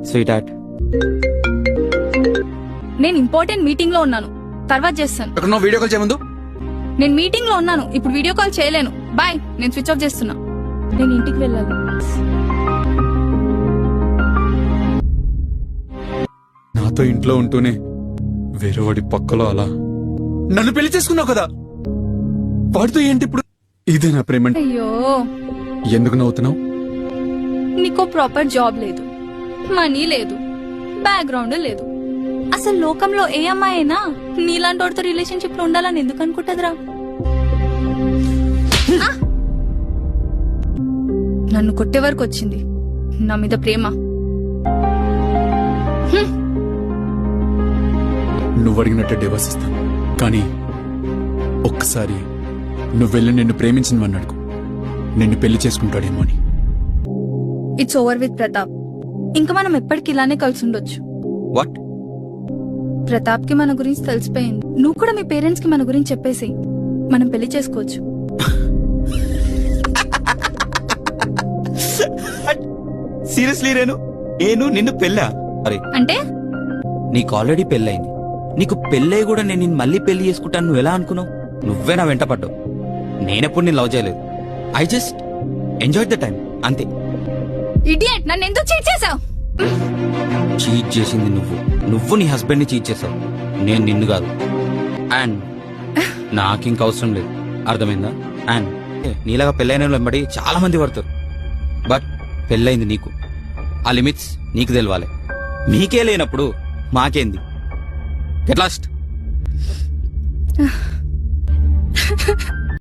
Sweet heart. నేను important meeting లో ఉన్నాను, తర్వాత చేస్తాను. ఎక్కడ వీడియో కాల్ చేయమందు. నేను మీటింగ్ లో ఉన్నాను, ఇప్పుడు వీడియో కాల్ చేయలేను. బాయ్, నేను స్విచ్ ఆఫ్ చేస్తున్నా. నేను ఇంటికి వెళ్ళాలి. నాతో ఇంట్లో ఉంటూనే వేరేవాడి పక్కలో అలా నన్ను పెళ్లి చేసుకున్నావు కదా, వాడితో ఏంటి ఇప్పుడు? ఇదే నా ప్రేమ. అయ్యో, ఎందుకు నవ్వుతున్నావు? నీకో ప్రాపర్ జాబ్ లేదు, మనీ లేదు, బ్యాక్గ్రౌండ్ లేదు. అసలు లోకంలో ఏ అమ్మాయి అయినా నీలాంటి వాడితో రిలేషన్షిప్ లో ఉండాలని ఎందుకు అనుకుంటదిరా? ఆ! నన్ను కొట్టే వరకు వచ్చింది నా మీద ప్రేమ. నువ్వు అడిగినట్టే డివోర్స్ ఇస్తాను, కానీ ఒక్కసారి నువ్వు వెళ్ళి నిన్ను ప్రేమించిన వాడిని అడుగు, నిన్ను పెళ్లి చేసుకుంటాడేమో అని. It's over with Pratap. ఇంకా మనం ఎప్పటికి ఇలానే కలిసి ఉండొచ్చు. వాట్? ప్రతాప్ కి మన గురించి తెలిసిపోయింది. నువ్వు కూడా మీ పేరెంట్స్ కి మన గురించి చెప్పేసి మనం పెళ్లి చేసుకోవచ్చు. సీరియస్లీ రేణు, నిన్ను పెళ్ళా? అరే, అంటే నీకు ఆల్రెడీ పెళ్ళైంది. నీకు పెళ్ళై కూడా నేను నిన్ను మళ్ళీ పెళ్లి చేసుకుంటాను నువ్వు ఎలా అనుకున్నావు? నువ్వే నా వెంట పడ్డావు. నేనెప్పుడు నేను లవ్ చేయలేదు. I just enjoy the time అంతే. ఇడియట్, నన్ను ఎందుకు చీట్ చేసావు? చీట్ చేసింది నువ్వు నీ హస్బెండ్ ని చీట్ చేసావు, నేను నిన్ను కాదు. అండ్ నాకు ఇంక అవసరం లేదు, అర్థమైందా? అండ్ నీలాగా పెళ్ళైన వాళ్ళు వెంబడి చాలా మంది పడతారు, బట్ పెళ్ళైంది నీకు. ఆ లిమిట్స్ నీకు తెలవాలి. మీకే లేనప్పుడు మాకేంది? Get lost.